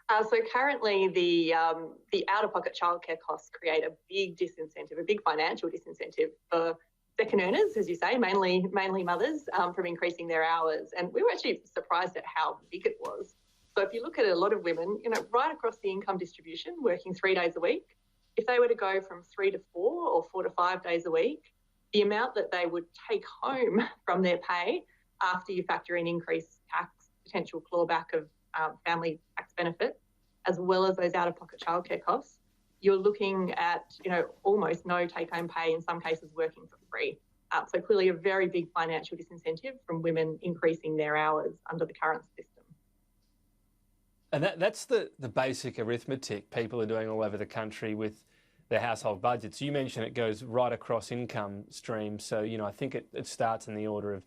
So currently, the out-of-pocket childcare costs create a big disincentive, a big financial disincentive for second earners, as you say, mainly mothers, from increasing their hours. And we were actually surprised at how big it was. So if you look at a lot of women, right across the income distribution, working 3 days a week, if they were to go from 3 to 4 or 4 to 5 days a week, the amount that they would take home from their pay after you factor in increased tax, potential clawback of family tax benefits, as well as those out-of-pocket childcare costs, you're looking at, almost no take-home pay, in some cases working for free. So clearly a very big financial disincentive from women increasing their hours under the current system. And that's the basic arithmetic people are doing all over the country with their household budgets. You mentioned it goes right across income streams. So, I think it starts in the order of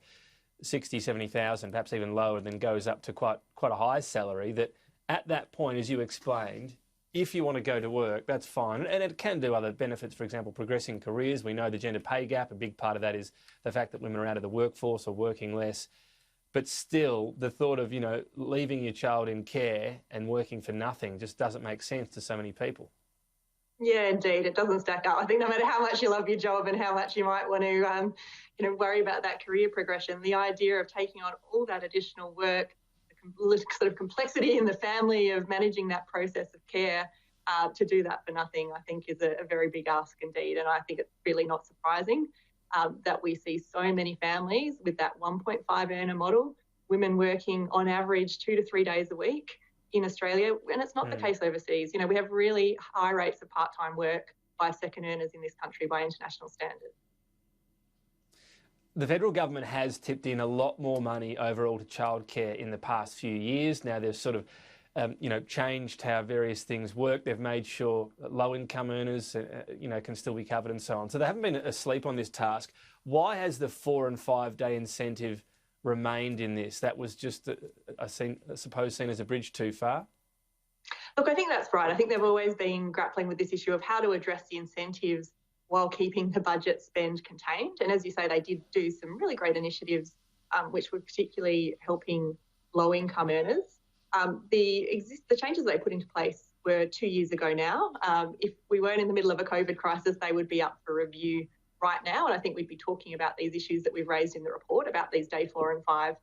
60, 70,000, perhaps even lower, then goes up to quite a high salary. That at that point, as you explained, if you want to go to work, that's fine. And it can do other benefits, for example, progressing careers. We know the gender pay gap, a big part of that is the fact that women are out of the workforce or working less. But still, the thought of, leaving your child in care and working for nothing just doesn't make sense to so many people. Yeah, indeed. It doesn't stack up. I think no matter how much you love your job and how much you might want to, worry about that career progression, the idea of taking on all that additional work, the sort of complexity in the family of managing that process of care, to do that for nothing, I think is a very big ask indeed. And I think it's really not surprising that we see so many families with that 1.5 earner model, women working on average 2 to 3 days a week in Australia, and it's not the case overseas. We have really high rates of part-time work by second earners in this country by international standards. The federal government has tipped in a lot more money overall to childcare in the past few years. Now they've sort of, changed how various things work. They've made sure that low-income earners, can still be covered and so on. So they haven't been asleep on this task. Why has the 4 and 5 day incentive remained in this? That was just, I suppose, seen as a bridge too far? Look, I think that's right. I think they've always been grappling with this issue of how to address the incentives while keeping the budget spend contained. And as you say, they did do some really great initiatives, which were particularly helping low-income earners. The changes they put into place were 2 years ago now. If we weren't in the middle of a COVID crisis, they would be up for review right now. And I think we'd be talking about these issues that we've raised in the report about these day 4 and 5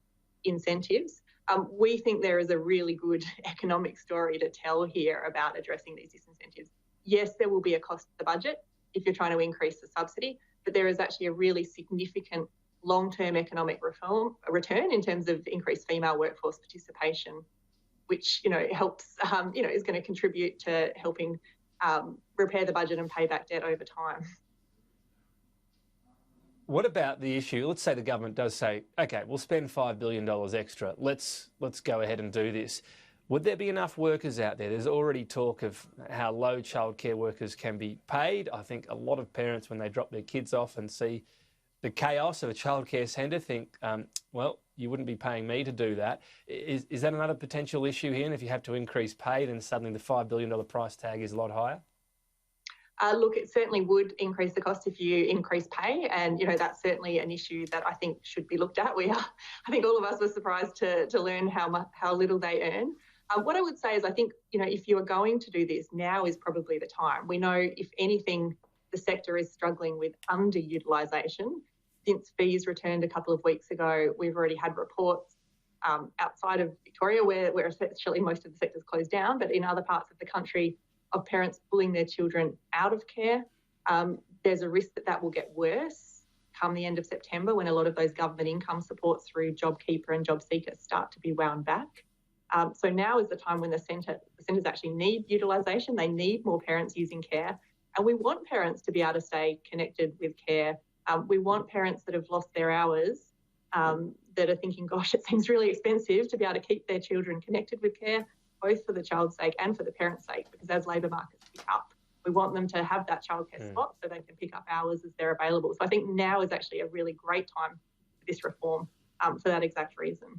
incentives. We think there is a really good economic story to tell here about addressing these disincentives. Yes, there will be a cost to the budget if you're trying to increase the subsidy, but there is actually a really significant long-term economic return in terms of increased female workforce participation, which, helps, is going to contribute to helping repair the budget and pay back debt over time. What about the issue? Let's say the government does say, OK, we'll spend $5 billion extra. Let's go ahead and do this. Would there be enough workers out there? There's already talk of how low childcare workers can be paid. I think a lot of parents, when they drop their kids off and see the chaos of a childcare centre, think, well, you wouldn't be paying me to do that. Is that another potential issue here? And if you have to increase pay, then suddenly the $5 billion price tag is a lot higher? Look, it certainly would increase the cost if you increase pay, and that's certainly an issue that I think should be looked at. I think all of us were surprised to learn how little they earn. What I would say is I think if you are going to do this, now is probably the time. We know, if anything, the sector is struggling with underutilisation. Since fees returned a couple of weeks ago, we've already had reports outside of Victoria where essentially most of the sector's closed down, but in other parts of the country, of parents pulling their children out of care. There's a risk that will get worse come the end of September, when a lot of those government income supports through JobKeeper and JobSeeker start to be wound back. So now is the time when the centres actually need utilisation. They need more parents using care. And we want parents to be able to stay connected with care. We want parents that have lost their hours, that are thinking, gosh, it seems really expensive, to be able to keep their children connected with care, both for the child's sake and for the parent's sake, because as labour markets pick up, we want them to have that childcare spot so they can pick up hours as they're available. So I think now is actually a really great time for this reform, for that exact reason.